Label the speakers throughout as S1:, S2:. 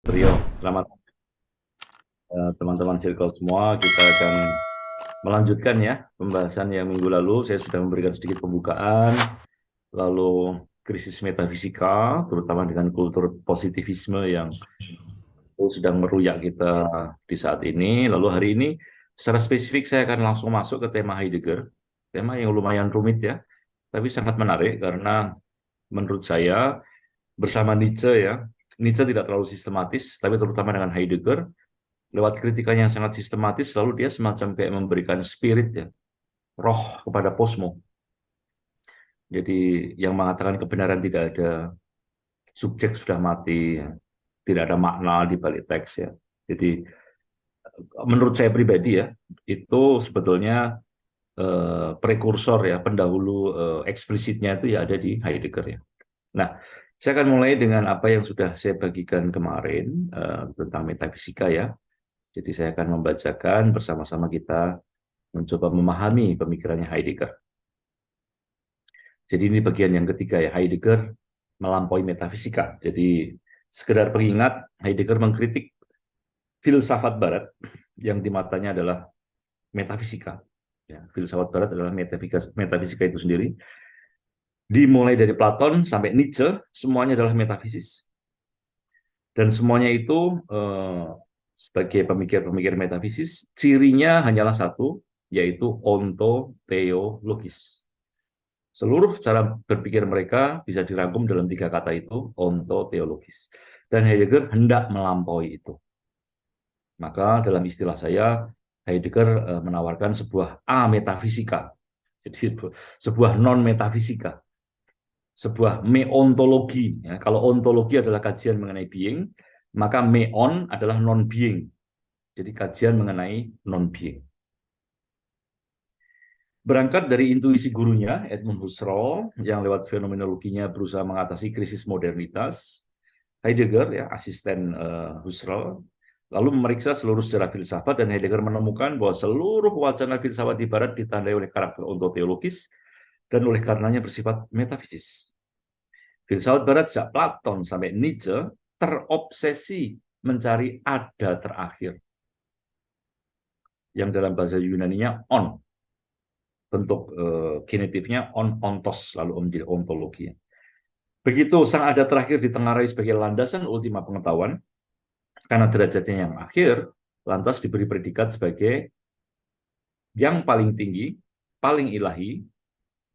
S1: Rio, selamat teman-teman Circle semua. Kita akan melanjutkan ya pembahasan yang minggu lalu. Saya sudah memberikan sedikit pembukaan, lalu krisis metafisika, terutama dengan kultur positivisme yang sedang meruyak kita di saat ini. Lalu hari ini, secara spesifik saya akan langsung masuk ke tema Heidegger, tema yang lumayan rumit ya, tapi sangat menarik karena menurut saya bersama Nietzsche ya, Nietzsche tidak terlalu sistematis, tapi terutama dengan Heidegger lewat kritikanya yang sangat sistematis, lalu dia semacam kayak memberikan spirit ya, roh kepada posmo. Jadi yang mengatakan kebenaran tidak ada, subjek sudah mati, ya. Tidak ada makna di balik teks ya. Jadi menurut saya pribadi ya, itu sebetulnya prekursor ya, pendahulu eksplisitnya itu ya ada di Heidegger ya. Nah, saya akan mulai dengan apa yang sudah saya bagikan kemarin tentang metafisika ya. Jadi saya akan membacakan bersama-sama kita mencoba memahami pemikirannya Heidegger. Jadi ini bagian yang ketiga ya, Heidegger melampaui metafisika. Jadi sekedar pengingat, Heidegger mengkritik filsafat barat yang di matanya adalah metafisika. Ya, filsafat barat adalah metafisika itu sendiri. Dimulai dari Platon sampai Nietzsche, semuanya adalah metafisis. Dan semuanya itu sebagai pemikir-pemikir metafisis, cirinya hanyalah satu, yaitu ontoteologis. Seluruh cara berpikir mereka bisa dirangkum dalam tiga kata itu, ontoteologis. Dan Heidegger hendak melampaui itu. Maka dalam istilah saya, Heidegger menawarkan sebuah ametafisika. Jadi sebuah non-metafisika. Sebuah meontologi. Ya, kalau ontologi adalah kajian mengenai being, maka meon adalah non-being. Jadi kajian mengenai non-being. Berangkat dari intuisi gurunya, Edmund Husserl, yang lewat fenomenologinya berusaha mengatasi krisis modernitas, Heidegger, ya, asisten Husserl, lalu memeriksa seluruh sejarah filsafat, dan Heidegger menemukan bahwa seluruh wacana filsafat di Barat ditandai oleh karakter ontoteologis dan oleh karenanya bersifat metafisis. Filsafat Barat sejak Platon sampai Nietzsche terobsesi mencari ada terakhir, yang dalam bahasa Yunani-nya on, bentuk genetifnya ontos, lalu menjadi ontologi. Begitu sang ada terakhir ditengarai sebagai landasan ultima pengetahuan, karena derajatnya yang akhir, lantas diberi predikat sebagai yang paling tinggi, paling ilahi,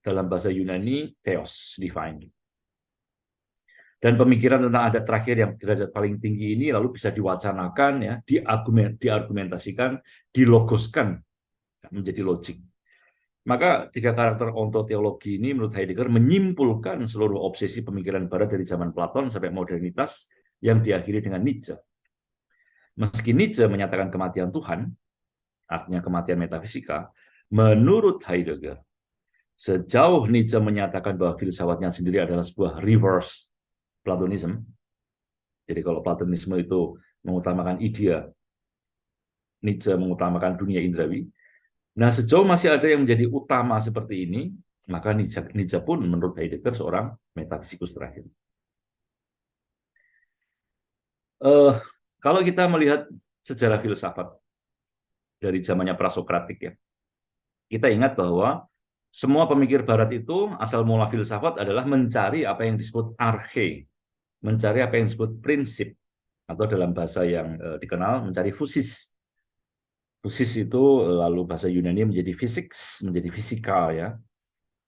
S1: dalam bahasa Yunani, theos, divine. Dan pemikiran tentang ada terakhir yang derajat paling tinggi ini lalu bisa diwacanakan, ya, diargumentasikan, dilogoskan menjadi logik. Maka tiga karakter ontoteologi ini menurut Heidegger menyimpulkan seluruh obsesi pemikiran Barat dari zaman Platon sampai modernitas yang diakhiri dengan Nietzsche. Meski Nietzsche menyatakan kematian Tuhan, artinya kematian metafisika, menurut Heidegger, sejauh Nietzsche menyatakan bahwa filsafatnya sendiri adalah sebuah reverse Platonism, jadi kalau Platonisme itu mengutamakan idea, Nietzsche mengutamakan dunia indrawi. Nah, sejauh masih ada yang menjadi utama seperti ini, maka Nietzsche pun menurut Heidegger seorang metafisikus terakhir. Kalau kita melihat sejarah filsafat dari zamannya prasokratik ya, kita ingat bahwa semua pemikir Barat itu asal mula filsafat adalah mencari apa yang disebut arche, mencari apa yang disebut prinsip, atau dalam bahasa yang dikenal mencari fusis. Fusis itu lalu bahasa Yunani menjadi physics, menjadi fisika ya.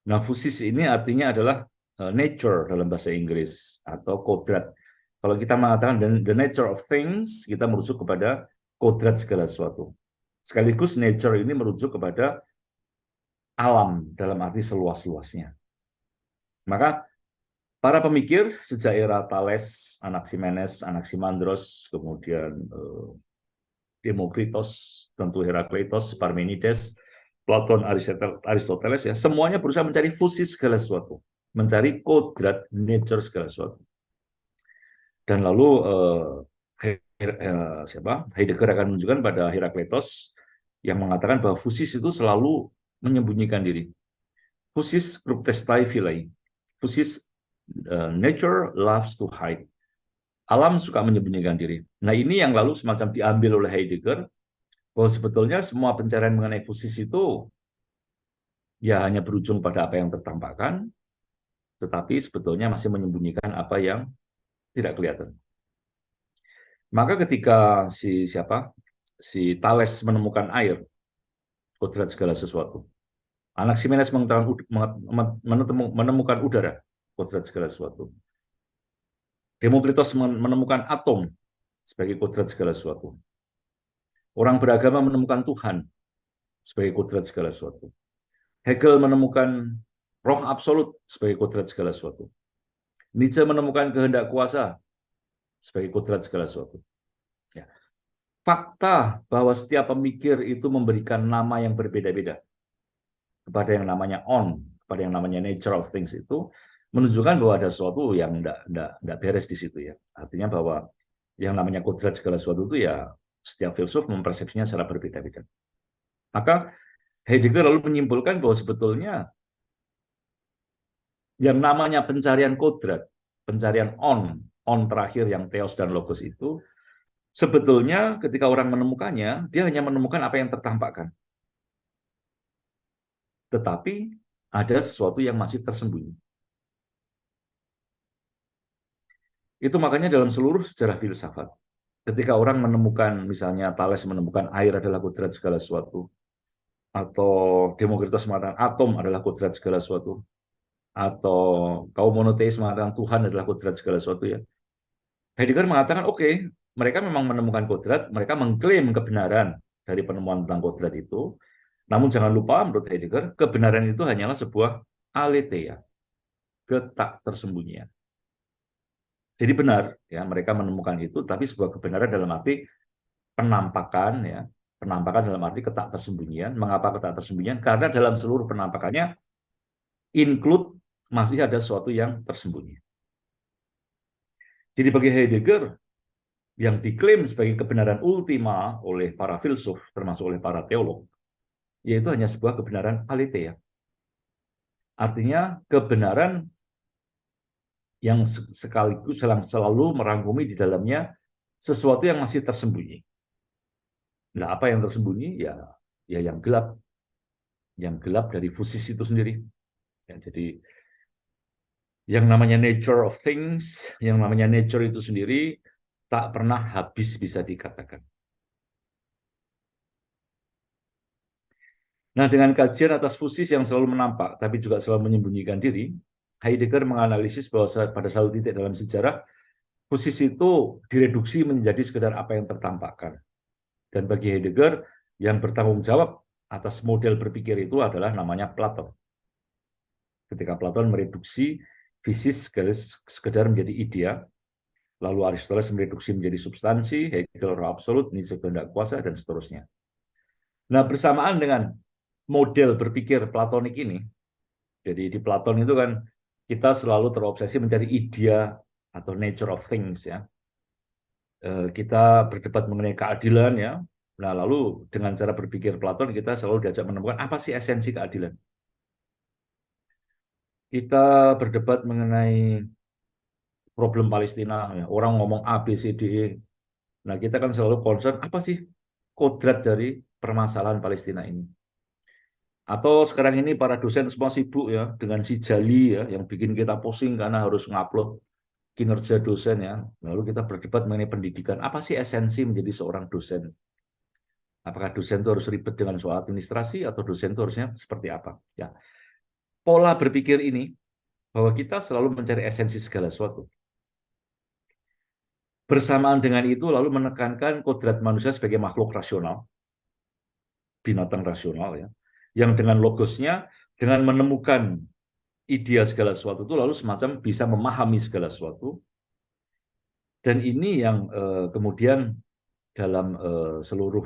S1: Nah, fusis ini artinya adalah nature dalam bahasa Inggris atau kodrat. Kalau kita mengatakan the nature of things, kita merujuk kepada kodrat segala sesuatu. Sekaligus nature ini merujuk kepada alam dalam arti seluas-luasnya. Maka para pemikir sejak era Thales, Anaximenes, Anaximandros, kemudian Demokritos, tentu Herakleitos, Parmenides, Platon, Aristoteles, ya, semuanya berusaha mencari fusis segala sesuatu, mencari kodrat nature segala sesuatu. Dan lalu Heidegger akan menunjukkan pada Herakleitos yang mengatakan bahwa fusis itu selalu menyembunyikan diri. Fusis cructestae philae. Fusis nature loves to hide. Alam suka menyembunyikan diri. Nah, ini yang lalu semacam diambil oleh Heidegger, bahwa sebetulnya semua pencarian mengenai fusis itu ya hanya berujung pada apa yang tertampakkan, tetapi sebetulnya masih menyembunyikan apa yang tidak kelihatan. Maka ketika si Thales menemukan air, kodrat segala sesuatu. Anaximenes menemukan udara, kodrat segala sesuatu. Demokritos menemukan atom sebagai kodrat segala sesuatu. Orang beragama menemukan Tuhan sebagai kodrat segala sesuatu. Hegel menemukan roh absolut sebagai kodrat segala sesuatu. Nietzsche menemukan kehendak kuasa sebagai kodrat segala sesuatu. Ya. Fakta bahwa setiap pemikir itu memberikan nama yang berbeda-beda kepada yang namanya kepada yang namanya nature of things itu menunjukkan bahwa ada sesuatu yang tidak beres di situ ya. Artinya bahwa yang namanya kodrat segala sesuatu itu ya setiap filsuf mempersepsinya secara berbeda-beda. Maka Heidegger lalu menyimpulkan bahwa sebetulnya yang namanya pencarian kodrat, pencarian on terakhir yang theos dan logos itu, sebetulnya ketika orang menemukannya, dia hanya menemukan apa yang tertampakkan. Tetapi ada sesuatu yang masih tersembunyi. Itu makanya dalam seluruh sejarah filsafat, ketika orang menemukan, misalnya Thales menemukan air adalah kodrat segala sesuatu, atau Demokritos mengatakan atom adalah kodrat segala sesuatu, atau kaum monoteis mengatakan Tuhan adalah kodrat segala sesuatu ya. Heidegger mengatakan oke, mereka memang menemukan kodrat, mereka mengklaim kebenaran dari penemuan tentang kodrat itu. Namun jangan lupa menurut Heidegger, kebenaran itu hanyalah sebuah aletheia, ketak tersembunyian. Jadi benar ya, mereka menemukan itu, tapi sebuah kebenaran dalam arti penampakan ya, penampakan dalam arti ketak tersembunyian. Mengapa ketak tersembunyian? Karena dalam seluruh penampakannya include masih ada sesuatu yang tersembunyi. Jadi bagi Heidegger, yang diklaim sebagai kebenaran ultima oleh para filsuf, termasuk oleh para teolog, yaitu hanya sebuah kebenaran aletheia. Artinya kebenaran yang sekaligus selalu merangkumi di dalamnya sesuatu yang masih tersembunyi. Nah, apa yang tersembunyi? Ya yang gelap dari fusis itu sendiri. Ya, jadi yang namanya nature of things, yang namanya nature itu sendiri tak pernah habis bisa dikatakan. Nah, dengan kajian atas fusis yang selalu menampak, tapi juga selalu menyembunyikan diri, Heidegger menganalisis bahwa pada satu titik dalam sejarah, fusis itu direduksi menjadi sekedar apa yang tertampakkan. Dan bagi Heidegger, yang bertanggung jawab atas model berpikir itu adalah namanya Platon. Ketika Platon mereduksi fisis sekedar menjadi idea, lalu Aristoteles mereduksi menjadi substansi, Hegel roh absolut, Nietzsche kehendak kuasa, dan seterusnya. Nah, bersamaan dengan model berpikir platonik ini, jadi di Platon itu kan kita selalu terobsesi mencari idea atau nature of things ya. Kita berdebat mengenai keadilan ya. Nah, lalu dengan cara berpikir Platon kita selalu diajak menemukan apa sih esensi keadilan. Kita berdebat mengenai problem Palestina ya. Orang ngomong A, B, C, D, E. Nah, kita kan selalu concern apa sih kodrat dari permasalahan Palestina ini. Atau sekarang ini para dosen semua sibuk ya dengan si Jali ya yang bikin kita pusing karena harus ngupload kinerja dosen ya. Lalu kita berdebat mengenai pendidikan. Apa sih esensi menjadi seorang dosen? Apakah dosen itu harus ribet dengan soal administrasi atau dosen itu harusnya seperti apa? Ya. Pola berpikir ini bahwa kita selalu mencari esensi segala sesuatu. Bersamaan dengan itu lalu menekankan kodrat manusia sebagai makhluk rasional, binatang rasional ya, yang dengan logosnya, dengan menemukan idea segala sesuatu itu lalu semacam bisa memahami segala sesuatu. Dan ini yang kemudian dalam seluruh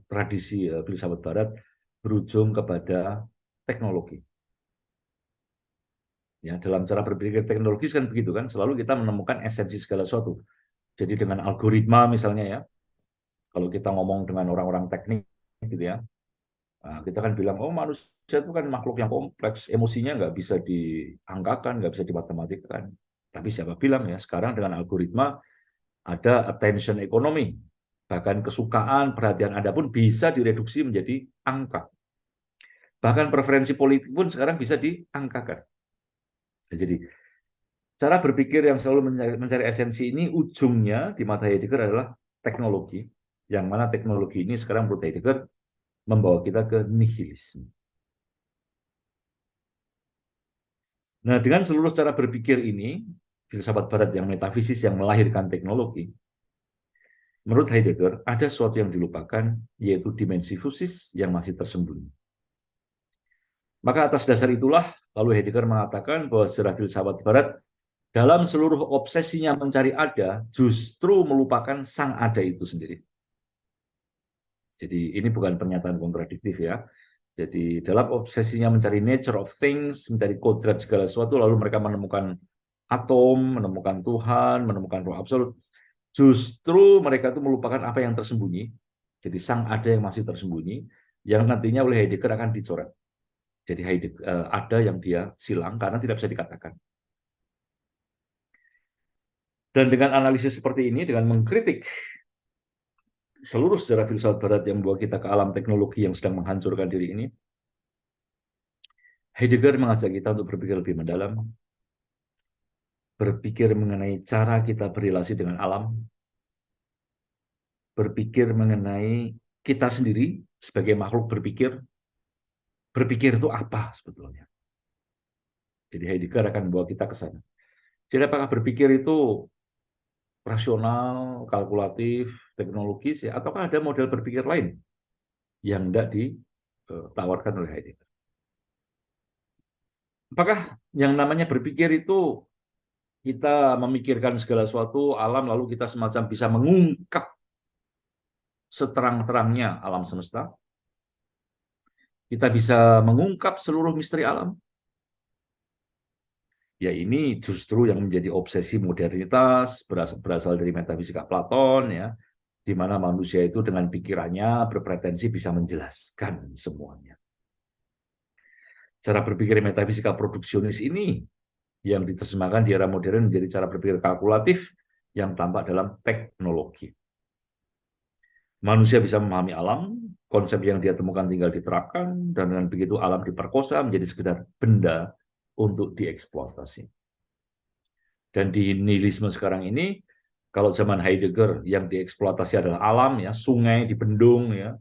S1: tradisi filsafat Barat berujung kepada teknologi. Ya, dalam cara berpikir teknologis kan begitu kan, selalu kita menemukan esensi segala sesuatu. Jadi dengan algoritma misalnya ya, kalau kita ngomong dengan orang-orang teknik gitu ya, nah, kita kan bilang, oh manusia itu kan makhluk yang kompleks, emosinya nggak bisa diangkakan, nggak bisa dimatematikkan. Tapi siapa bilang ya, sekarang dengan algoritma Ada attention economy, bahkan kesukaan, perhatian Anda pun bisa direduksi menjadi angka. Bahkan preferensi politik pun sekarang bisa diangkakan. Jadi cara berpikir yang selalu mencari esensi ini ujungnya di mata Heidegger adalah teknologi, yang mana teknologi ini sekarang menurut Heidegger membawa kita ke nihilisme. Nah, dengan seluruh cara berpikir ini, filsafat barat yang metafisis yang melahirkan teknologi, menurut Heidegger ada sesuatu yang dilupakan, yaitu dimensi khusus yang masih tersembunyi. Maka atas dasar itulah, lalu Heidegger mengatakan bahwa sejarah filsafat barat dalam seluruh obsesinya mencari ada, justru melupakan sang ada itu sendiri. Jadi ini bukan pernyataan kontradiktif ya. Jadi dalam obsesinya mencari nature of things, mencari kodrat segala sesuatu, lalu mereka menemukan atom, menemukan Tuhan, menemukan roh absolut. Justru mereka itu melupakan apa yang tersembunyi. Jadi sang ada yang masih tersembunyi, yang nantinya oleh Heidegger akan dicoret. Jadi Heidegger ada yang dia silang karena tidak bisa dikatakan. Dan dengan analisis seperti ini, dengan mengkritik seluruh sejarah filsafat barat yang membawa kita ke alam teknologi yang sedang menghancurkan diri ini, Heidegger mengajak kita untuk berpikir lebih mendalam, berpikir mengenai cara kita berrelasi dengan alam, berpikir mengenai kita sendiri sebagai makhluk berpikir itu apa sebetulnya. Jadi Heidegger akan membawa kita ke sana. Jadi apakah berpikir itu rasional, kalkulatif, teknologis, ya, ataukah ada model berpikir lain yang tidak ditawarkan oleh Heidegger? Apakah yang namanya berpikir itu kita memikirkan segala sesuatu alam lalu kita semacam bisa mengungkap seterang-terangnya alam semesta? Kita bisa mengungkap seluruh misteri alam? Ya ini justru yang menjadi obsesi modernitas, berasal dari metafisika Platon, ya, di mana manusia itu dengan pikirannya berpretensi bisa menjelaskan semuanya. Cara berpikir metafisika produksionis ini yang diterjemahkan di era modern menjadi cara berpikir kalkulatif yang tampak dalam teknologi. Manusia bisa memahami alam, konsep yang dia temukan tinggal diterapkan, dan dengan begitu alam diperkosa menjadi sekedar benda untuk dieksploitasi. Dan di nihilisme sekarang ini, kalau zaman Heidegger yang dieksploitasi adalah alam, ya, sungai dibendung, ya,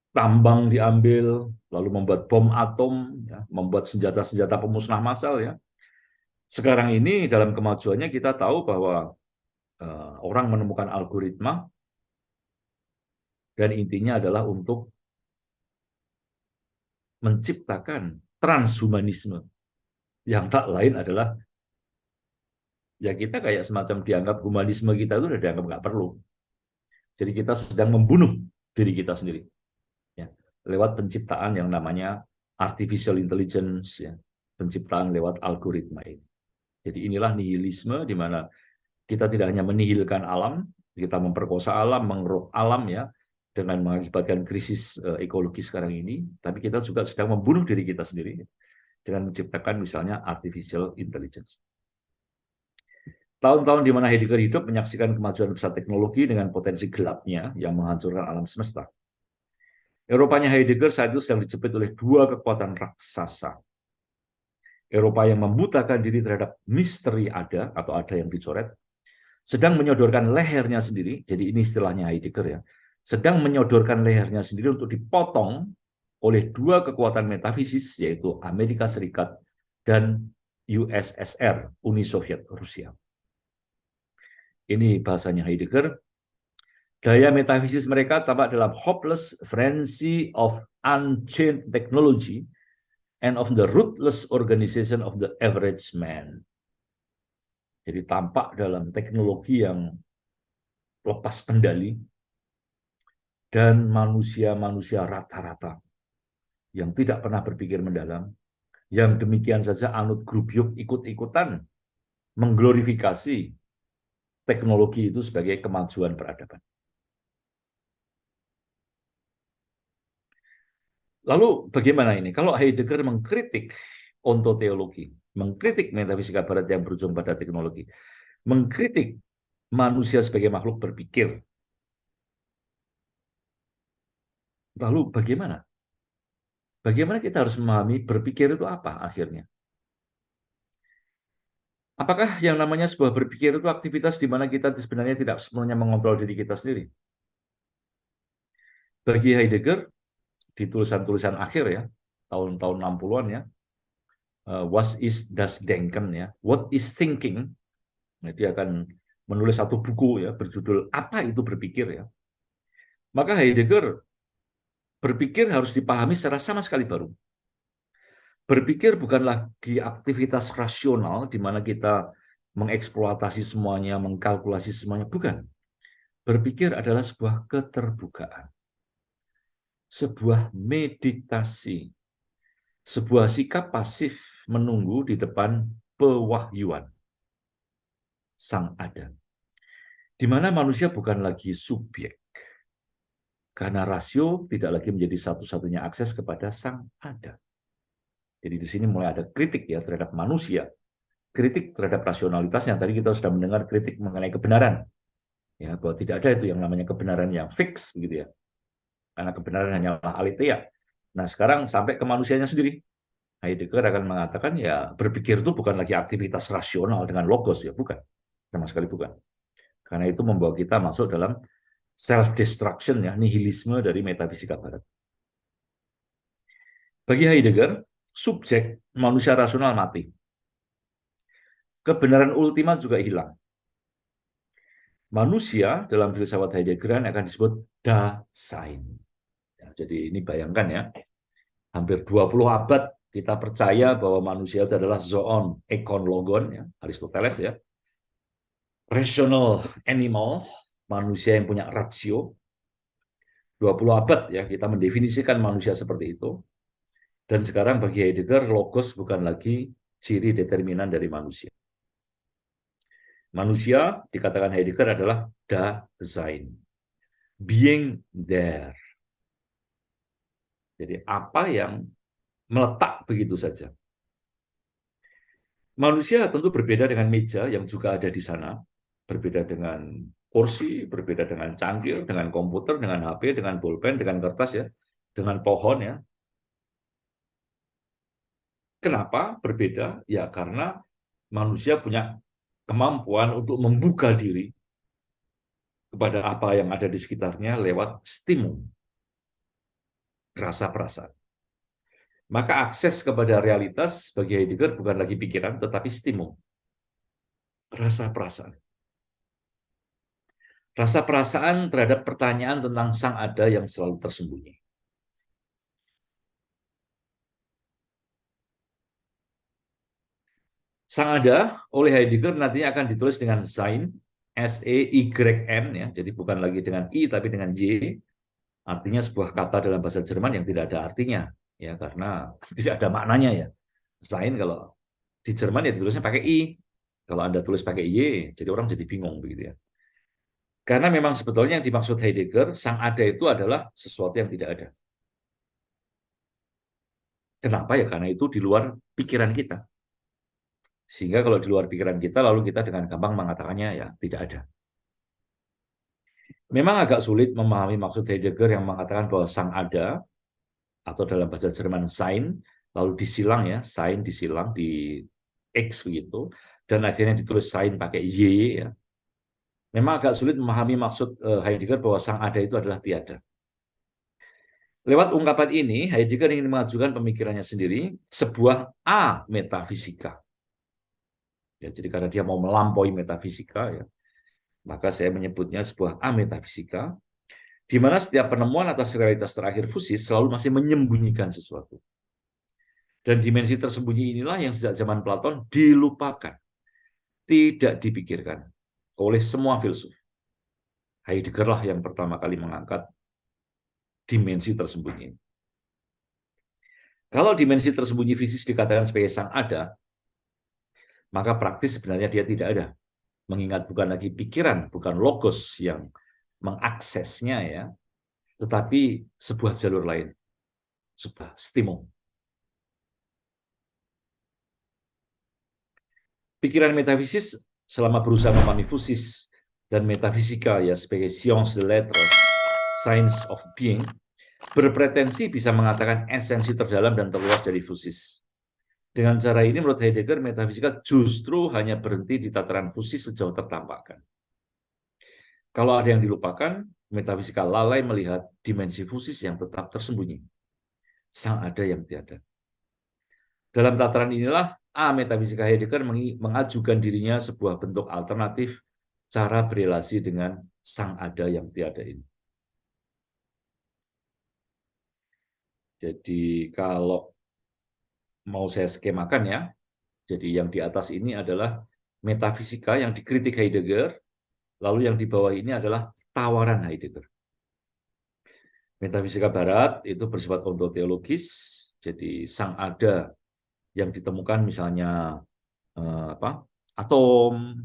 S1: tambang diambil, lalu membuat bom atom, ya, membuat senjata-senjata pemusnah massal, ya. Sekarang ini dalam kemajuannya kita tahu bahwa orang menemukan algoritma dan intinya adalah untuk menciptakan transhumanisme yang tak lain adalah ya kita kayak semacam dianggap humanisme kita itu udah dianggap nggak perlu. Jadi kita sedang membunuh diri kita sendiri, ya, lewat penciptaan yang namanya artificial intelligence, ya, penciptaan lewat algoritma ini. Jadi inilah nihilisme di mana kita tidak hanya menihilkan alam, kita memperkosa alam, mengeruk alam, ya, dengan mengakibatkan krisis ekologi sekarang ini, tapi kita juga sedang membunuh diri kita sendiri dengan menciptakan misalnya artificial intelligence. Tahun-tahun di mana Heidegger hidup menyaksikan kemajuan besar teknologi dengan potensi gelapnya yang menghancurkan alam semesta. Eropanya Heidegger saat itu sedang dijepit oleh dua kekuatan raksasa. Eropa yang membutakan diri terhadap misteri ada atau ada yang dicoret, sedang menyodorkan lehernya sendiri, jadi ini istilahnya Heidegger, ya, sedang menyodorkan lehernya sendiri untuk dipotong oleh dua kekuatan metafisis, yaitu Amerika Serikat dan USSR, Uni Soviet Rusia. Ini bahasanya Heidegger. Daya metafisis mereka tampak dalam hopeless frenzy of unchained technology and of the ruthless organization of the average man. Jadi tampak dalam teknologi yang lepas kendali dan manusia-manusia rata-rata yang tidak pernah berpikir mendalam, yang demikian saja anut grubyuk ikut-ikutan mengglorifikasi teknologi itu sebagai kemajuan peradaban. Lalu bagaimana ini? Kalau Heidegger mengkritik ontoteologi, mengkritik metafisika barat yang berujung pada teknologi, mengkritik manusia sebagai makhluk berpikir. Lalu bagaimana? Bagaimana kita harus memahami berpikir itu apa akhirnya? Apakah yang namanya sebuah berpikir itu aktivitas di mana kita sebenarnya tidak sepenuhnya mengontrol diri kita sendiri? Bagi Heidegger, di tulisan-tulisan akhir ya, tahun-tahun 60-an ya, What is das Denken ya, What is Thinking, nah, dia akan menulis satu buku ya berjudul Apa itu Berpikir ya. Maka Heidegger berpikir harus dipahami secara sama sekali baru. Berpikir bukan lagi aktivitas rasional di mana kita mengeksploitasi semuanya, mengkalkulasi semuanya, bukan. Berpikir adalah sebuah keterbukaan, sebuah meditasi, sebuah sikap pasif menunggu di depan pewahyuan Sang Ada, di mana manusia bukan lagi subjek, karena rasio tidak lagi menjadi satu-satunya akses kepada Sang Ada. Jadi di sini mulai ada kritik ya terhadap manusia, kritik terhadap rasionalitasnya. Tadi kita sudah mendengar kritik mengenai kebenaran, ya bahwa tidak ada itu yang namanya kebenaran yang fix, begitu ya, karena kebenaran hanyalah aletheia. Nah sekarang sampai ke manusianya sendiri, Heidegger akan mengatakan ya berpikir itu bukan lagi aktivitas rasional dengan logos ya, bukan, sama sekali bukan. Karena itu membawa kita masuk dalam self-destruction ya, nihilisme dari metafisika barat. Bagi Heidegger, subjek manusia rasional mati. Kebenaran ultimat juga hilang. Manusia dalam filsafat Heideggerian akan disebut Dasein. Ya, jadi ini bayangkan ya, hampir 20 abad kita percaya bahwa manusia itu adalah zoon, ekon, logon, ya, Aristoteles ya, rational animal, manusia yang punya rasio. 20 abad ya kita mendefinisikan manusia seperti itu. Dan sekarang bagi Heidegger, logos bukan lagi ciri determinan dari manusia. Manusia, dikatakan Heidegger, adalah Dasein, being there. Jadi apa yang meletak begitu saja. Manusia tentu berbeda dengan meja yang juga ada di sana, berbeda dengan kursi, berbeda dengan cangkir, dengan komputer, dengan HP, dengan pulpen, dengan kertas ya, dengan pohon ya. Kenapa berbeda? Ya karena manusia punya kemampuan untuk membuka diri kepada apa yang ada di sekitarnya lewat stimul, rasa perasaan. Maka akses kepada realitas bagi Heidegger bukan lagi pikiran, tetapi stimul, rasa perasaan. Rasa perasaan terhadap pertanyaan tentang Sang Ada yang selalu tersembunyi. Sang Ada oleh Heidegger nantinya akan ditulis dengan Sein, S-E-Y-N, ya, jadi bukan lagi dengan I tapi dengan Y, artinya sebuah kata dalam bahasa Jerman yang tidak ada artinya, ya karena tidak ada maknanya ya. Sein kalau di Jerman ya ditulisnya pakai I, kalau Anda tulis pakai Y, jadi orang jadi bingung begitu ya. Karena memang sebetulnya yang dimaksud Heidegger, Sang Ada itu adalah sesuatu yang tidak ada. Kenapa ya? Karena itu di luar pikiran kita. Sehingga kalau di luar pikiran kita, lalu kita dengan gampang mengatakannya ya tidak ada. Memang agak sulit memahami maksud Heidegger yang mengatakan bahwa Sang Ada, atau dalam bahasa Jerman Sein, lalu disilang ya, Sein disilang di X begitu, dan akhirnya ditulis Sein pakai Y ya. Memang agak sulit memahami maksud Heidegger bahwa Sang Ada itu adalah tiada. Lewat ungkapan ini, Heidegger ingin mengajukan pemikirannya sendiri, sebuah ametafisika. Ya, jadi karena dia mau melampaui metafisika, ya, maka saya menyebutnya sebuah ametafisika, di mana setiap penemuan atas realitas terakhir fusis selalu masih menyembunyikan sesuatu. Dan dimensi tersembunyi inilah yang sejak zaman Platon dilupakan, tidak dipikirkan oleh semua filsuf. Heidegger lah yang pertama kali mengangkat dimensi tersembunyi. Kalau dimensi tersembunyi fisis dikatakan sebagai Sang Ada, maka praktis sebenarnya dia tidak ada. Mengingat bukan lagi pikiran, bukan logos yang mengaksesnya ya, tetapi sebuah jalur lain, sebuah stimul. Pikiran metafisis selama berusaha memahami fusis dan metafisika ya sebagai science de l'être, science of being, berpretensi bisa mengatakan esensi terdalam dan terluas dari fusis. Dengan cara ini menurut Heidegger, metafisika justru hanya berhenti di tataran fusis sejauh tertampakkan. Kalau ada yang dilupakan, metafisika lalai melihat dimensi fusis yang tetap tersembunyi. Sang ada yang tiada. Dalam tataran inilah, metafisika Heidegger mengajukan dirinya sebuah bentuk alternatif cara berelasi dengan sang ada yang tiada ini. Jadi kalau mau saya skemakan ya, jadi yang di atas ini adalah metafisika yang dikritik Heidegger, lalu yang di bawah ini adalah tawaran Heidegger. Metafisika Barat itu bersifat ontoteologis, jadi sang ada yang ditemukan misalnya atom,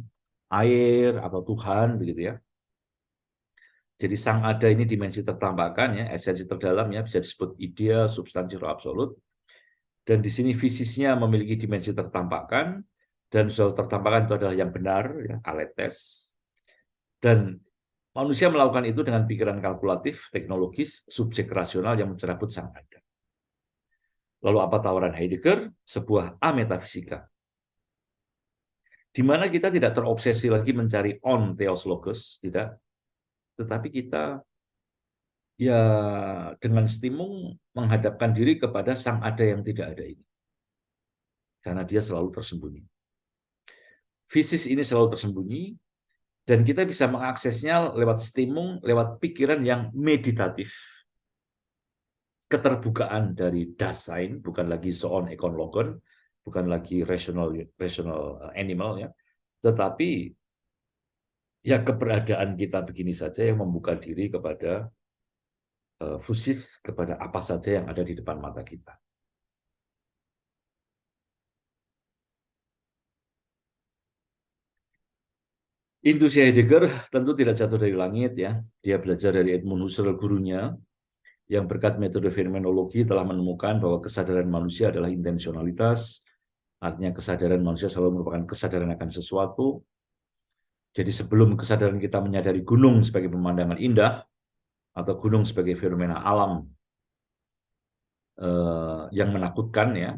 S1: air, atau Tuhan, begitu ya. Jadi sang ada ini dimensi tertampakkan ya, esensi terdalam ya, bisa disebut idea, substansi, atau absolut. Dan di sini fisisnya memiliki dimensi tertampakkan, dan suatu tertampakkan itu adalah yang benar, ya, aletes. Dan manusia melakukan itu dengan pikiran kalkulatif, teknologis, subjek rasional yang mencerabut sang ada. Lalu apa tawaran Heidegger? Sebuah ametafisika, di mana kita tidak terobsesi lagi mencari on theos logos, tidak, tetapi kita ya dengan stimung menghadapkan diri kepada sang ada yang tidak ada ini, karena dia selalu tersembunyi. Fisis ini selalu tersembunyi, dan kita bisa mengaksesnya lewat stimung, lewat pikiran yang meditatif. Keterbukaan dari Dasein, bukan lagi zoon ekon logon, bukan lagi rational animal ya, tetapi ya keberadaan kita begini saja yang membuka diri kepada fusis, kepada apa saja yang ada di depan mata kita. Intuisi Heidegger tentu tidak jatuh dari langit ya. Dia belajar dari Edmund Husserl gurunya, yang berkat metode fenomenologi telah menemukan bahwa kesadaran manusia adalah intensionalitas. Artinya kesadaran manusia selalu merupakan kesadaran akan sesuatu. Jadi sebelum kesadaran kita menyadari gunung sebagai pemandangan indah, atau gunung sebagai fenomena alam yang menakutkan ya,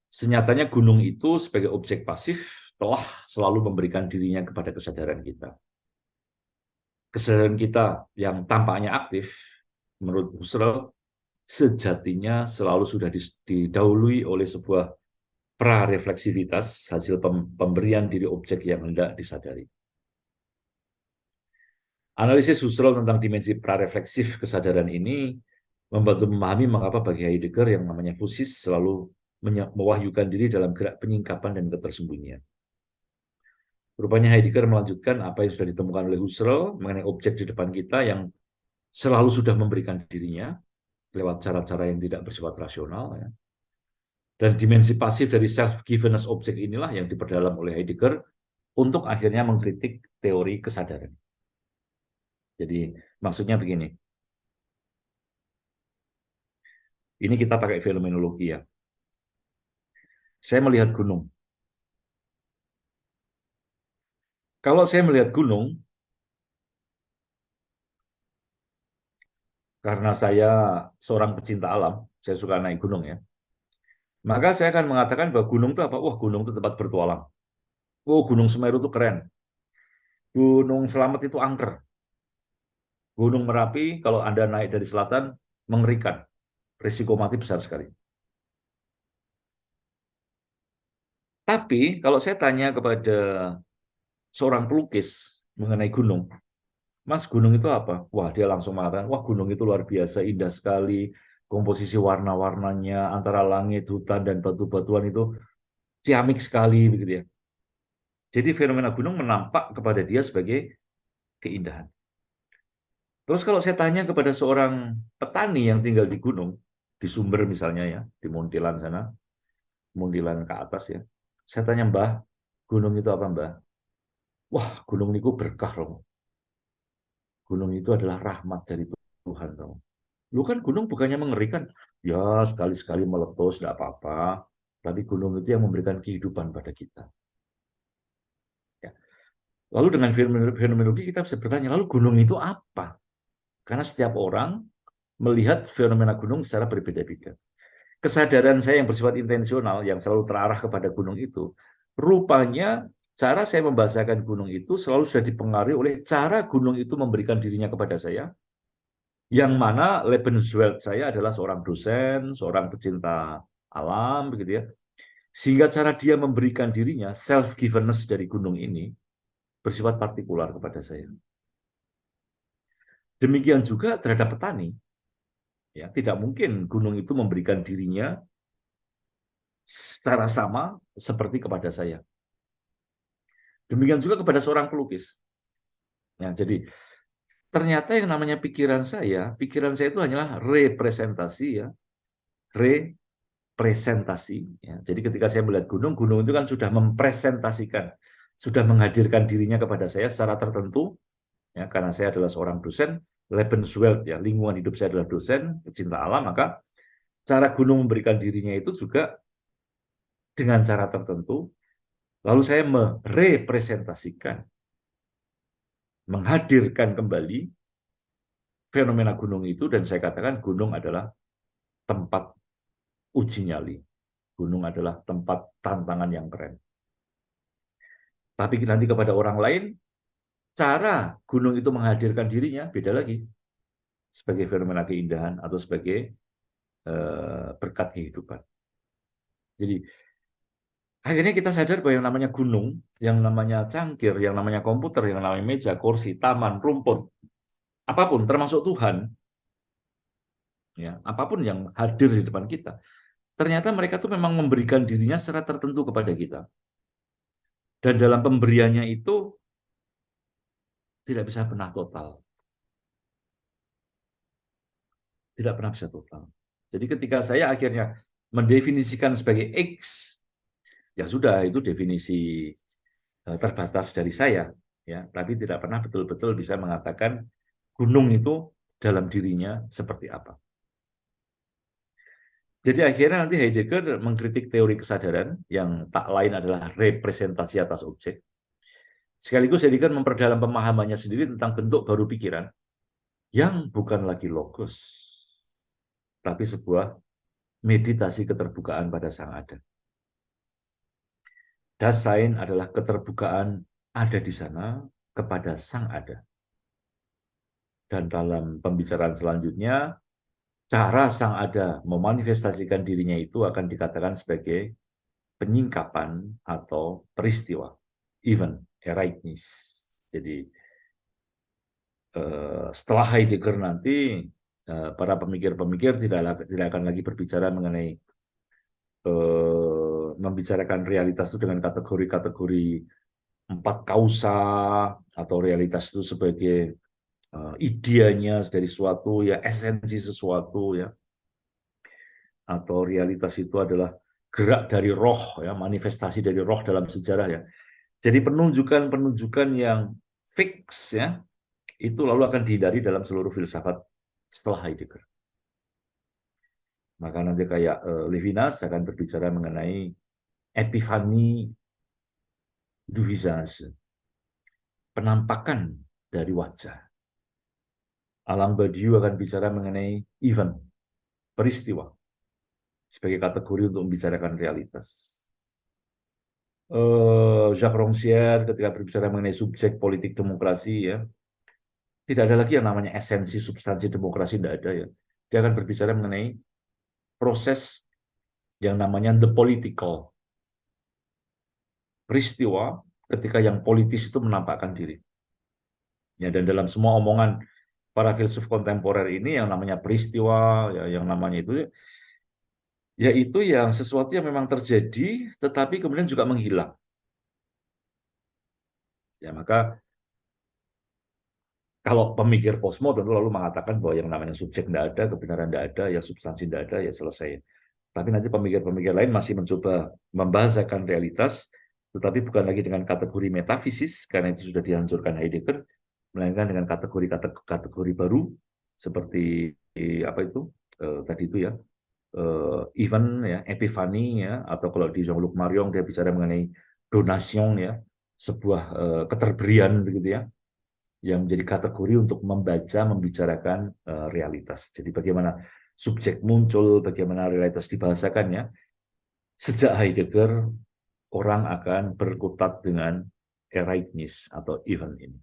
S1: senyatanya gunung itu sebagai objek pasif telah selalu memberikan dirinya kepada kesadaran kita. Kesadaran kita yang tampaknya aktif, menurut Husserl, sejatinya selalu sudah didahului oleh sebuah prarefleksivitas, hasil pemberian diri objek yang hendak disadari. Analisis Husserl tentang dimensi prarefleksif kesadaran ini membantu memahami mengapa bagi Heidegger yang namanya fusis selalu mewahyukan diri dalam gerak penyingkapan dan ketersembunyian. Rupanya Heidegger melanjutkan apa yang sudah ditemukan oleh Husserl mengenai objek di depan kita yang selalu sudah memberikan dirinya lewat cara-cara yang tidak bersifat rasional. Ya. Dan dimensi pasif dari self-givenness objek inilah yang diperdalam oleh Heidegger untuk akhirnya mengkritik teori kesadaran. Jadi maksudnya begini, ini kita pakai fenomenologi ya. Saya melihat gunung. Kalau saya melihat gunung, karena saya seorang pecinta alam, saya suka naik gunung ya, maka saya akan mengatakan bahwa gunung itu apa? Wah, gunung itu tempat bertualang. Oh, Gunung Semeru itu keren. Gunung Selamet itu angker. Gunung Merapi, kalau Anda naik dari selatan, mengerikan. Risiko mati besar sekali. Tapi, kalau saya tanya kepada seorang pelukis mengenai gunung, Mas, gunung itu apa? Wah, dia langsung mengatakan, wah, gunung itu luar biasa, indah sekali. Komposisi warna-warnanya antara langit, hutan, dan batu-batuan itu ciamik sekali, begitu ya. Jadi fenomena gunung menampak kepada dia sebagai keindahan. Terus kalau saya tanya kepada seorang petani yang tinggal di gunung, di Sumber misalnya ya, di Muntilan sana, Muntilan ke atas ya, saya tanya, Mbah, gunung itu apa, Mbah? Wah, gunung itu berkah loh. Gunung itu adalah rahmat dari Tuhan loh. Lu kan gunung bukannya mengerikan? Ya, sekali-sekali meletus, tidak apa-apa. Tapi gunung itu yang memberikan kehidupan pada kita. Ya. Lalu dengan fenomenologi kita bisa bertanya, lalu gunung itu apa? Karena setiap orang melihat fenomena gunung secara berbeda-beda. Kesadaran saya yang bersifat intensional, yang selalu terarah kepada gunung itu, rupanya cara saya membahasakan gunung itu selalu sudah dipengaruhi oleh cara gunung itu memberikan dirinya kepada saya, yang mana Lebenswelt saya adalah seorang dosen, seorang pecinta alam, begitu ya. Sehingga cara dia memberikan dirinya, self-givenness dari gunung ini, bersifat partikular kepada saya. Demikian juga terhadap petani. Ya, tidak mungkin gunung itu memberikan dirinya secara sama seperti kepada saya. Demikian juga kepada seorang pelukis. Ya, jadi ternyata yang namanya pikiran saya itu hanyalah representasi, ya, representasi. Ya. Jadi ketika saya melihat gunung, gunung itu kan sudah mempresentasikan, sudah menghadirkan dirinya kepada saya secara tertentu, ya, karena saya adalah seorang dosen, Lebenswelt, ya, lingkungan hidup saya adalah dosen, pecinta alam, maka cara gunung memberikan dirinya itu juga dengan cara tertentu, lalu saya merepresentasikan, menghadirkan kembali fenomena gunung itu, dan saya katakan gunung adalah tempat uji nyali. Gunung adalah tempat tantangan yang keren. Tapi nanti kepada orang lain, cara gunung itu menghadirkan dirinya beda lagi. Sebagai fenomena keindahan atau sebagai berkat kehidupan. Jadi akhirnya kita sadar bahwa yang namanya gunung, yang namanya cangkir, yang namanya komputer, yang namanya meja, kursi, taman, rumput, apapun termasuk Tuhan, ya, apapun yang hadir di depan kita, ternyata mereka tuh memang memberikan dirinya secara tertentu kepada kita. Dan dalam pemberiannya itu tidak bisa pernah total. Tidak pernah bisa total. Jadi ketika saya akhirnya mendefinisikan sebagai X, ya sudah, itu definisi terbatas dari saya, ya, tapi tidak pernah betul-betul bisa mengatakan gunung itu dalam dirinya seperti apa. Jadi akhirnya nanti Heidegger mengkritik teori kesadaran yang tak lain adalah representasi atas objek. Sekaligus Heidegger memperdalam pemahamannya sendiri tentang bentuk baru pikiran yang bukan lagi logos, tapi sebuah meditasi keterbukaan pada Sang Ada. Dasein adalah keterbukaan ada di sana kepada Sang Ada. Dan dalam pembicaraan selanjutnya, cara Sang Ada memanifestasikan dirinya itu akan dikatakan sebagai penyingkapan atau peristiwa, event, ereignis. Jadi setelah Heidegger nanti, para pemikir-pemikir tidak akan lagi berbicara mengenai membicarakan realitas itu dengan kategori-kategori empat kausa, atau realitas itu sebagai ideanya dari suatu, ya, esensi sesuatu, ya, atau realitas itu adalah gerak dari roh, ya, manifestasi dari roh dalam sejarah, ya. Jadi penunjukan-penunjukan yang fix, ya, itu lalu akan dihindari dalam seluruh filsafat setelah Heidegger. Maka nanti kayak Levinas akan berbicara mengenai epifani du visage, penampakan dari wajah. Alain Badiou akan bicara mengenai event, peristiwa, sebagai kategori untuk membicarakan realitas. Jacques Rancière ketika berbicara mengenai subjek politik demokrasi, ya, tidak ada lagi yang namanya esensi substansi demokrasi, tidak ada, ya. Dia akan berbicara mengenai proses yang namanya the political, peristiwa ketika yang politis itu menampakkan diri. Ya, dan dalam semua omongan para filsuf kontemporer ini yang namanya peristiwa, ya, yang namanya itu, yaitu yang sesuatu yang memang terjadi tetapi kemudian juga menghilang. Ya, maka kalau pemikir posmo tentu lalu mengatakan bahwa yang namanya subjek tidak ada, kebenaran tidak ada, ya substansi tidak ada, ya selesai. Tapi nanti pemikir-pemikir lain masih mencoba membahasakan realitas, tetapi bukan lagi dengan kategori metafisis, karena itu sudah dihancurkan Heidegger, melainkan dengan kategori baru, seperti apa itu tadi itu, ya, event, ya, epifani, ya, atau kalau di Jean-Luc Marion dia bicara mengenai donation, ya, sebuah keterberian begitu ya, yang menjadi kategori untuk membaca, membicarakan realitas. Jadi bagaimana subjek muncul, bagaimana realitas dibahasakan ya. Sejak Heidegger, orang akan berkutat dengan Ereignis atau event ini.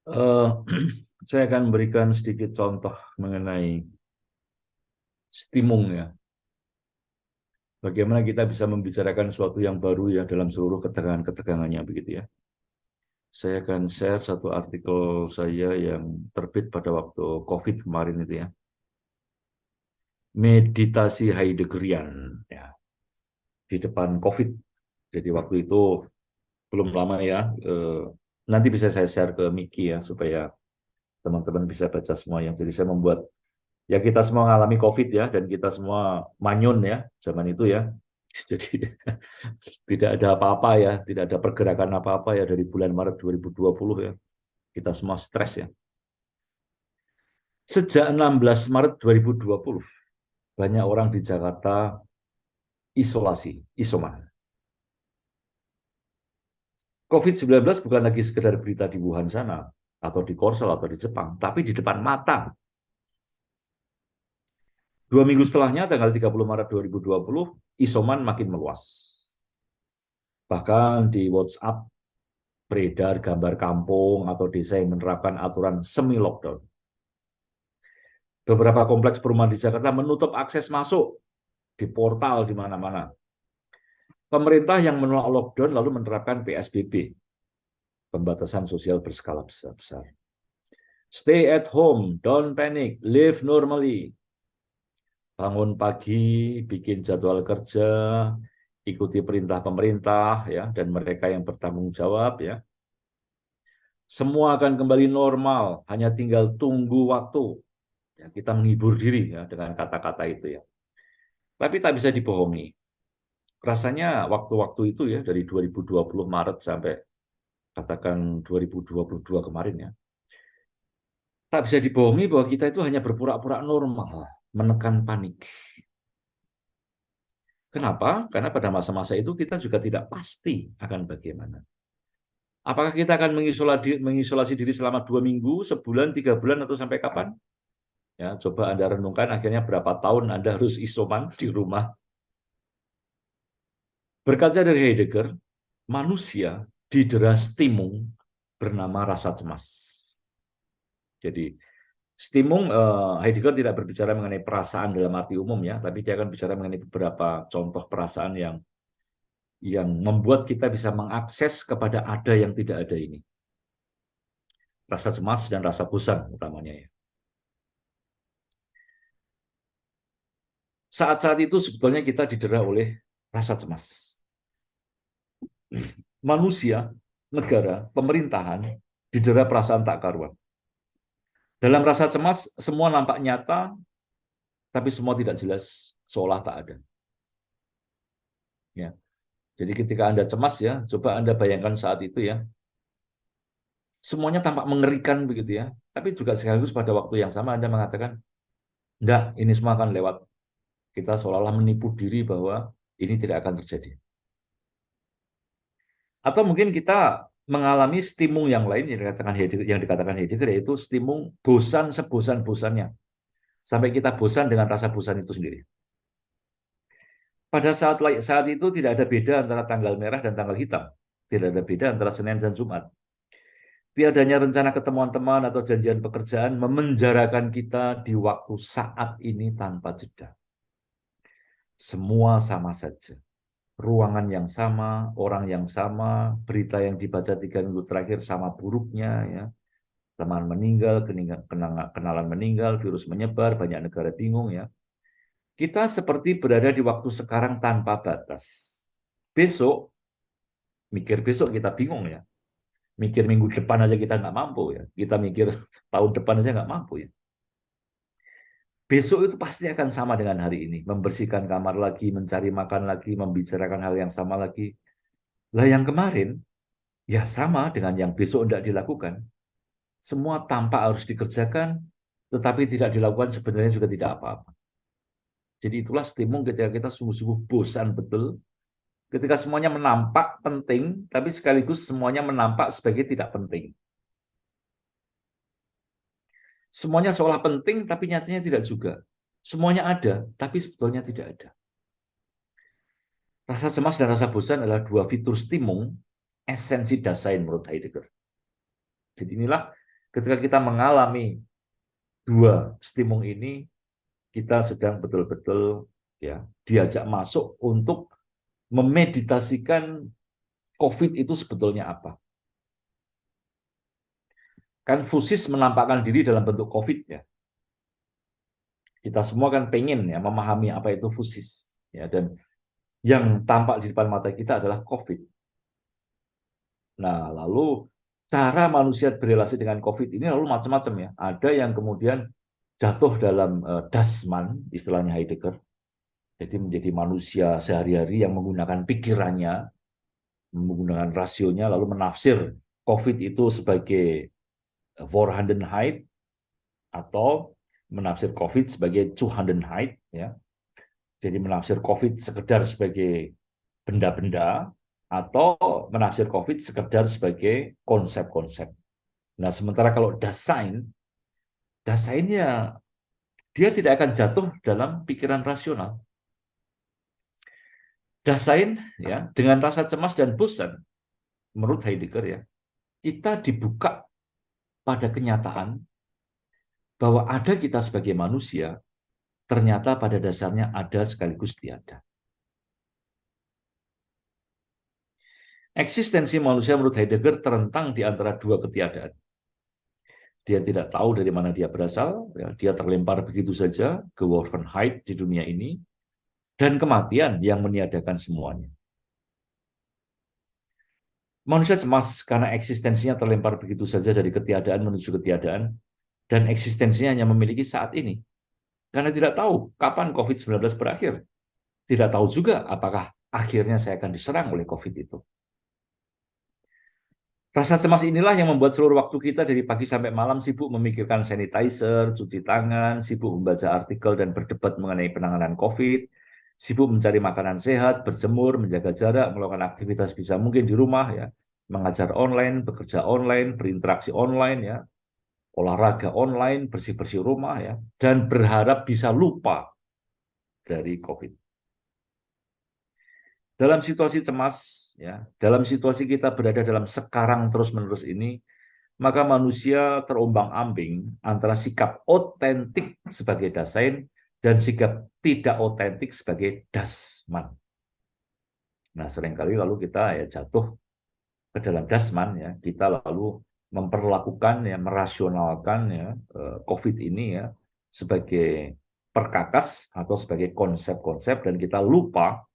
S1: Uh, saya akan memberikan sedikit contoh mengenai stimung ya. Bagaimana kita bisa membicarakan sesuatu yang baru ya dalam seluruh ketegangan-ketegangannya begitu ya. Saya akan share satu artikel saya yang terbit pada waktu COVID kemarin itu ya. Meditasi Heideggerian ya di depan COVID. Jadi waktu itu belum lama ya. Nanti bisa saya share ke Miki ya supaya teman-teman bisa baca semua yang. Jadi saya membuat ya kita semua mengalami COVID ya dan kita semua manyun ya zaman itu ya. Jadi tidak ada apa-apa ya, tidak ada pergerakan apa-apa ya dari bulan Maret 2020 ya. Kita semua stres ya. Sejak 16 Maret 2020, banyak orang di Jakarta isolasi, isoman. COVID-19 bukan lagi sekedar berita di Wuhan sana, atau di Korsel, atau di Jepang, tapi di depan mata. 2 minggu setelahnya, tanggal 30 Maret 2020, isoman makin meluas. Bahkan di WhatsApp, beredar gambar kampung atau desa yang menerapkan aturan semi-lockdown. Beberapa kompleks perumahan di Jakarta menutup akses masuk di portal di mana-mana. Pemerintah yang menolak lockdown lalu menerapkan PSBB, pembatasan sosial berskala besar. Stay at home, don't panic, live normally. Bangun pagi, bikin jadwal kerja, ikuti perintah pemerintah ya dan mereka yang bertanggung jawab ya. Semua akan kembali normal, hanya tinggal tunggu waktu. Ya, kita menghibur diri ya dengan kata-kata itu ya. Tapi tak bisa dibohongi. Rasanya waktu-waktu itu ya dari 2020 Maret sampai katakan 2022 kemarin ya. Tak bisa dibohongi bahwa kita itu hanya berpura-pura normal, menekan panik. Kenapa? Karena pada masa-masa itu kita juga tidak pasti akan bagaimana. Apakah kita akan mengisolasi diri selama 2 minggu, sebulan, 3 bulan, atau sampai kapan? Ya, coba Anda renungkan akhirnya berapa tahun Anda harus isoman di rumah. Berkaca dari Heidegger, manusia didera stimung bernama rasa cemas. Jadi stimung, Heidegger tidak berbicara mengenai perasaan dalam arti umum ya, tapi dia akan bicara mengenai beberapa contoh perasaan yang membuat kita bisa mengakses kepada ada yang tidak ada ini. Rasa cemas dan rasa bosan utamanya ya. Saat-saat itu sebetulnya kita didera oleh rasa cemas. Manusia, negara, pemerintahan didera perasaan tak karuan. Dalam rasa cemas, semua nampak nyata, tapi semua tidak jelas, seolah tak ada. Ya. Jadi ketika Anda cemas ya, coba Anda bayangkan saat itu ya, semuanya tampak mengerikan begitu ya, tapi juga sekaligus pada waktu yang sama Anda mengatakan, enggak, ini semua akan lewat. Kita seolah-olah menipu diri bahwa ini tidak akan terjadi. Atau mungkin kita mengalami stimung yang lain yang dikatakan Heidegger, yaitu stimung bosan sebosan-bosannya. Sampai kita bosan dengan rasa bosan itu sendiri. Pada saat itu tidak ada beda antara tanggal merah dan tanggal hitam. Tidak ada beda antara Senin dan Jumat. Tiadanya rencana ketemuan teman atau janjian pekerjaan memenjarakan kita di waktu saat ini tanpa jeda. Semua sama saja. Ruangan yang sama, orang yang sama, berita yang dibaca 3 minggu terakhir sama buruknya, ya. Teman meninggal, kenalan meninggal, virus menyebar, banyak negara bingung ya. Kita seperti berada di waktu sekarang tanpa batas. Besok, mikir besok kita bingung ya. Mikir minggu depan aja kita nggak mampu ya. Kita mikir tahun depan aja nggak mampu ya. Besok itu pasti akan sama dengan hari ini. Membersihkan kamar lagi, mencari makan lagi, membicarakan hal yang sama lagi. Lah yang kemarin, ya sama dengan yang besok tidak dilakukan. Semua tampak harus dikerjakan, tetapi tidak dilakukan sebenarnya juga tidak apa-apa. Jadi itulah stimung ketika kita sungguh-sungguh bosan betul, ketika semuanya menampak penting, tapi sekaligus semuanya menampak sebagai tidak penting. Semuanya seolah penting, tapi nyatanya tidak juga. Semuanya ada, tapi sebetulnya tidak ada. Rasa cemas dan rasa bosan adalah dua fitur stimung esensi Dasein menurut Heidegger. Jadi inilah ketika kita mengalami dua stimung ini, kita sedang betul-betul ya diajak masuk untuk memeditasikan COVID itu sebetulnya apa. Konfusius menampakkan diri dalam bentuk COVID ya. Kita semua kan pengen ya memahami apa itu fusis ya, dan yang tampak di depan mata kita adalah COVID. Nah, lalu cara manusia berrelasi dengan COVID ini lalu macam-macam ya. Ada yang kemudian jatuh dalam dasman, istilahnya Heidegger. Jadi menjadi manusia sehari-hari yang menggunakan pikirannya, menggunakan rasionya, lalu menafsir COVID itu sebagai Vorhandenheit atau menafsir COVID sebagai Zuhandenheit. Ya. Jadi menafsir COVID sekedar sebagai benda-benda atau menafsir COVID sekedar sebagai konsep-konsep. Nah, sementara kalau Dasein dia tidak akan jatuh dalam pikiran rasional. Dasein ya dengan rasa cemas dan bosan, menurut Heidegger ya, kita dibuka pada kenyataan bahwa ada kita sebagai manusia, ternyata pada dasarnya ada sekaligus tiada. Eksistensi manusia menurut Heidegger terentang di antara dua ketiadaan. Dia tidak tahu dari mana dia berasal, ya, dia terlempar begitu saja ke Wolfenheit di dunia ini, dan kematian yang meniadakan semuanya. Manusia cemas karena eksistensinya terlempar begitu saja dari ketiadaan menuju ketiadaan, dan eksistensinya hanya memiliki saat ini. Karena tidak tahu kapan COVID-19 berakhir. Tidak tahu juga apakah akhirnya saya akan diserang oleh COVID itu. Rasa cemas inilah yang membuat seluruh waktu kita dari pagi sampai malam sibuk memikirkan sanitizer, cuci tangan, sibuk membaca artikel dan berdebat mengenai penanganan COVID, sibuk mencari makanan sehat, berjemur, menjaga jarak, melakukan aktivitas bisa mungkin di rumah, ya, mengajar online, bekerja online, berinteraksi online, ya, olahraga online, bersih-bersih rumah, ya, dan berharap bisa lupa dari COVID. Dalam situasi cemas, ya, dalam situasi kita berada dalam sekarang terus-menerus ini, maka manusia terombang-ambing antara sikap otentik sebagai Dasein dan sikap tidak otentik sebagai Dasman. Nah, seringkali lalu kita ya jatuh ke dalam Dasman, ya, kita lalu memperlakukan ya, merasionalkan ya COVID ini ya sebagai perkakas atau sebagai konsep-konsep, dan kita lupa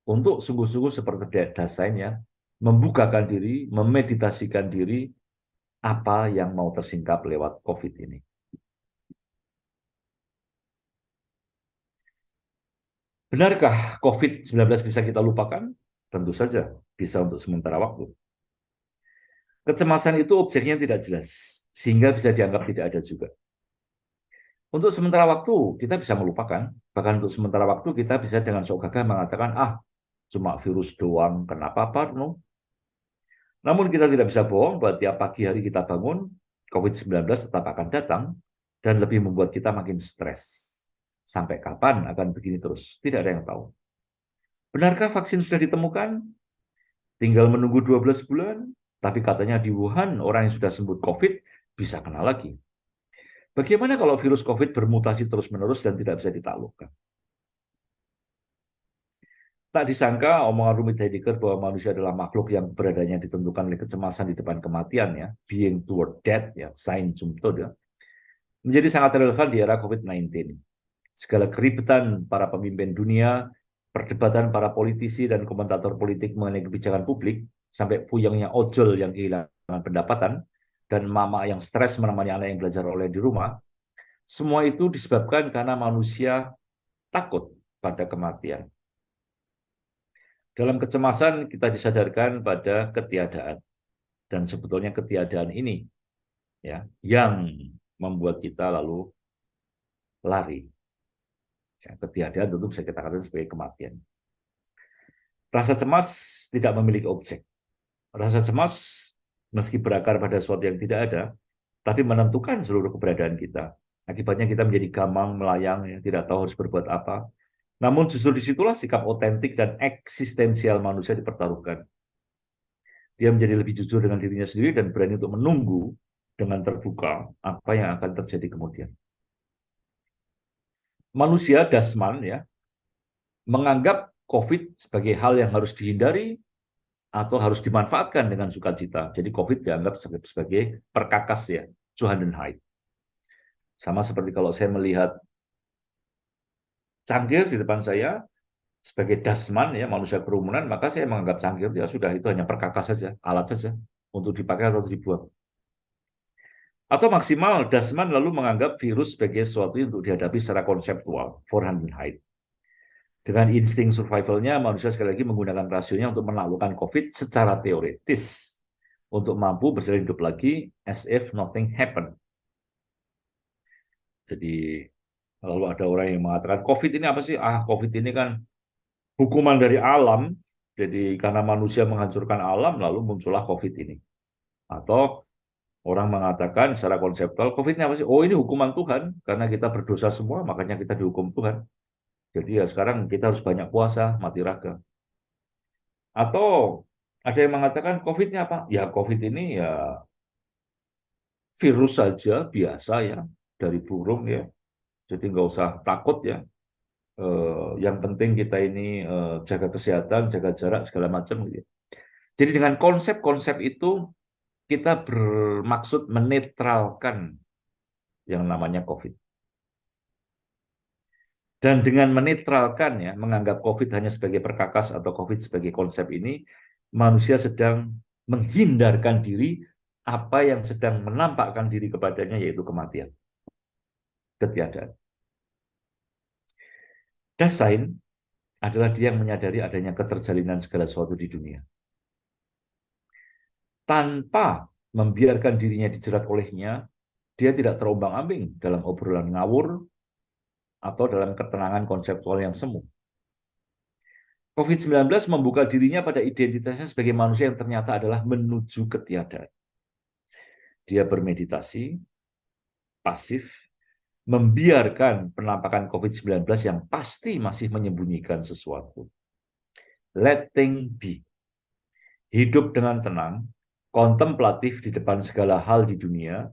S1: untuk sungguh-sungguh seperti Dasein ya, membukakan diri, memeditasikan diri apa yang mau tersingkap lewat COVID ini. Benarkah COVID-19 bisa kita lupakan? Tentu saja, bisa untuk sementara waktu. Kecemasan itu objeknya tidak jelas, sehingga bisa dianggap tidak ada juga. Untuk sementara waktu, kita bisa melupakan. Bahkan untuk sementara waktu, kita bisa dengan sok gagah mengatakan, cuma virus doang, kenapa apa, no? Namun kita tidak bisa bohong bahwa tiap pagi hari kita bangun, COVID-19 tetap akan datang, dan lebih membuat kita makin stres. Sampai kapan akan begini terus? Tidak ada yang tahu. Benarkah vaksin sudah ditemukan? Tinggal menunggu 12 bulan, tapi katanya di Wuhan orang yang sudah sembuh COVID bisa kena lagi. Bagaimana kalau virus COVID bermutasi terus-menerus dan tidak bisa ditaklukkan? Tak disangka omongan rumit Heidegger bahwa manusia adalah makhluk yang beradanya ditentukan oleh kecemasan di depan kematian, ya, being toward death, ya, sein zum Tod, ya, menjadi sangat relevan di era COVID-19. Segala keribetan para pemimpin dunia, perdebatan para politisi dan komentator politik mengenai kebijakan publik, sampai puyengnya ojol yang kehilangan pendapatan, dan mama yang stres menemani anak yang belajar online di rumah, Semua itu disebabkan karena manusia takut pada kematian. Dalam kecemasan kita disadarkan pada ketiadaan. Dan sebetulnya ketiadaan ini ya yang membuat kita lalu lari. Ya, ketiadaan tentu bisa kita katakan sebagai kematian. Rasa cemas tidak memiliki objek. Rasa cemas meski berakar pada sesuatu yang tidak ada, tapi menentukan seluruh keberadaan kita. Akibatnya kita menjadi gamang, melayang, ya, tidak tahu harus berbuat apa. Namun justru disitulah sikap otentik dan eksistensial manusia dipertaruhkan. Dia menjadi lebih jujur dengan dirinya sendiri dan berani untuk menunggu dengan terbuka apa yang akan terjadi kemudian. Manusia Dasman ya menganggap COVID sebagai hal yang harus dihindari atau harus dimanfaatkan dengan sukacita. Jadi COVID dianggap sebagai perkakas ya, Zuhandenheit. Sama seperti kalau saya melihat cangkir di depan saya sebagai dasman ya, manusia kerumunan, maka saya menganggap cangkir ya sudah itu hanya perkakas saja, alat saja untuk dipakai atau dibuang. Atau maksimal Dasman lalu menganggap virus sebagai sesuatu untuk dihadapi secara konseptual, Vorhandenheit. Dengan insting survivalnya, manusia sekali lagi menggunakan rasionya untuk menaklukkan COVID secara teoritis, untuk mampu berjalan hidup lagi as if nothing happened. Jadi lalu ada orang yang mengatakan COVID ini apa sih? COVID ini kan hukuman dari alam, jadi karena manusia menghancurkan alam, lalu muncullah COVID ini. Atau orang mengatakan secara konseptual, COVID ini apa sih? Oh, ini hukuman Tuhan, karena kita berdosa semua, makanya kita dihukum Tuhan. Jadi ya sekarang kita harus banyak puasa, mati raga. Atau ada yang mengatakan COVID ini apa? Ya COVID ini ya virus saja, biasa ya, dari burung ya. Jadi nggak usah takut ya. Yang penting kita ini jaga kesehatan, jaga jarak, segala macam gitu. Jadi dengan konsep-konsep itu kita bermaksud menetralkan yang namanya COVID. Dan dengan menetralkan ya, menganggap COVID hanya sebagai perkakas atau COVID sebagai konsep ini, manusia sedang menghindarkan diri apa yang sedang menampakkan diri kepadanya, yaitu kematian, ketiadaan. Dasein adalah dia yang menyadari adanya keterjalinan segala sesuatu di dunia. Tanpa membiarkan dirinya dijerat olehnya, dia tidak terombang-ambing dalam obrolan ngawur atau dalam ketenangan konseptual yang semu. COVID-19 membuka dirinya pada identitasnya sebagai manusia yang ternyata adalah menuju ketiadaan. Dia bermeditasi, pasif, membiarkan penampakan COVID-19 yang pasti masih menyembunyikan sesuatu. Letting be. Hidup dengan tenang, kontemplatif di depan segala hal di dunia,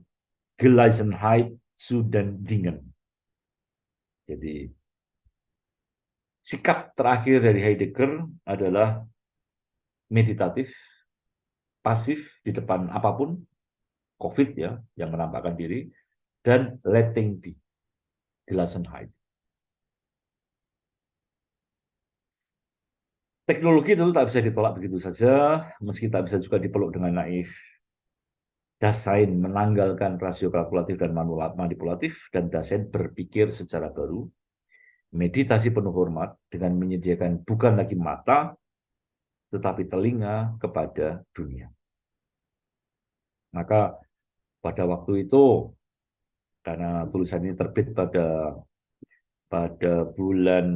S1: Gelassenheit zu den Dingen. Jadi, sikap terakhir dari Heidegger adalah meditatif, pasif di depan apapun, COVID ya, yang menampakkan diri, dan letting be, Gelassenheit. Teknologi tentu tak bisa ditolak begitu saja, meski tak bisa juga dipeluk dengan naif. Dasein menanggalkan rasio kalkulatif dan manipulatif, dan Dasein berpikir secara baru, meditasi penuh hormat dengan menyediakan bukan lagi mata, tetapi telinga kepada dunia. Maka pada waktu itu, karena tulisan ini terbit pada bulan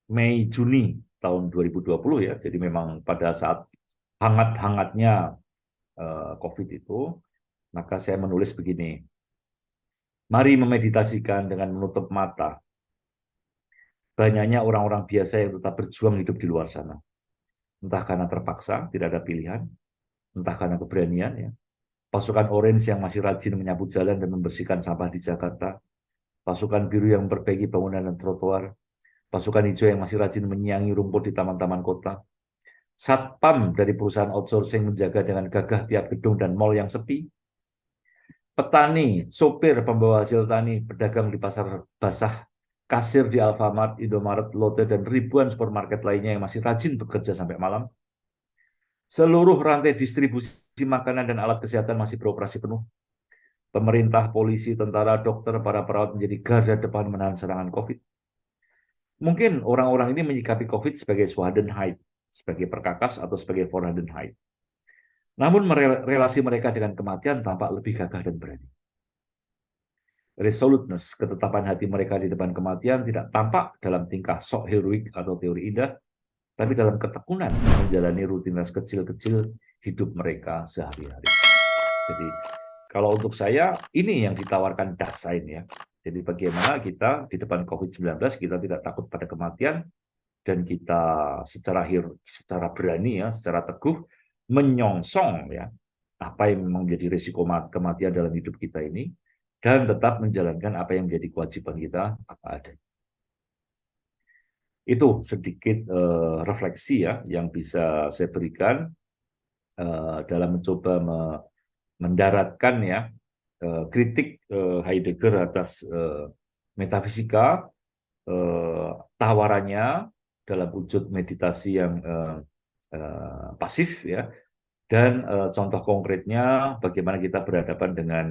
S1: Mei Juni tahun 2020 ya, jadi memang pada saat hangat-hangatnya COVID itu, maka saya menulis begini: mari memeditasikan dengan menutup mata. Banyaknya orang-orang biasa yang tetap berjuang hidup di luar sana. Entah karena terpaksa, tidak ada pilihan, entah karena keberanian ya. Pasukan orange yang masih rajin menyapu jalan dan membersihkan sampah di Jakarta, pasukan biru yang memperbaiki bangunan dan trotoar, pasukan hijau yang masih rajin menyiangi rumput di taman-taman kota, satpam dari perusahaan outsourcing menjaga dengan gagah tiap gedung dan mal yang sepi, petani, sopir pembawa hasil tani, pedagang di pasar basah, kasir di Alfamart, Indomaret, Lotte, dan ribuan supermarket lainnya yang masih rajin bekerja sampai malam. Seluruh rantai distribusi makanan dan alat kesehatan masih beroperasi penuh. pemerintah, polisi, tentara, dokter, para perawat menjadi garda depan menahan serangan COVID. Mungkin orang-orang ini menyikapi COVID sebagai Schadenfreude, sebagai perkakas atau sebagai Vorhandenheit. Namun relasi mereka dengan kematian tampak lebih gagah dan berani. Resoluteness, ketetapan hati mereka di depan kematian tidak tampak dalam tingkah sok heroik atau teori indah, tapi dalam ketekunan menjalani rutinitas kecil-kecil hidup mereka sehari-hari. Jadi kalau untuk saya, ini yang ditawarkan Dasein ya. Jadi bagaimana kita di depan COVID-19 kita tidak takut pada kematian, dan kita secara berani ya, secara teguh menyongsong ya apa yang memang menjadi risiko kematian dalam hidup kita ini, dan tetap menjalankan apa yang menjadi kewajiban kita apa adanya. Itu sedikit refleksi ya yang bisa saya berikan dalam mencoba mendaratkan ya kritik Heidegger atas metafisika, tawarannya dalam wujud meditasi yang pasif ya, dan contoh konkretnya bagaimana kita berhadapan dengan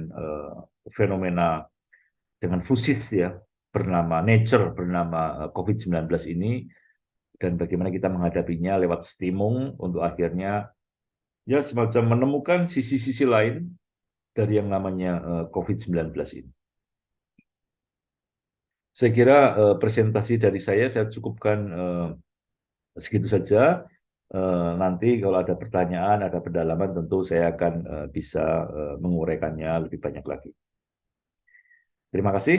S1: fenomena dengan fusis ya bernama nature, bernama COVID-19 ini, dan bagaimana kita menghadapinya lewat stimung untuk akhirnya ya semacam menemukan sisi-sisi lain dari yang namanya COVID-19 ini. Saya kira presentasi dari saya cukupkan segitu saja. Nanti kalau ada pertanyaan, ada pendalaman, tentu saya akan bisa menguraikannya lebih banyak lagi. Terima kasih.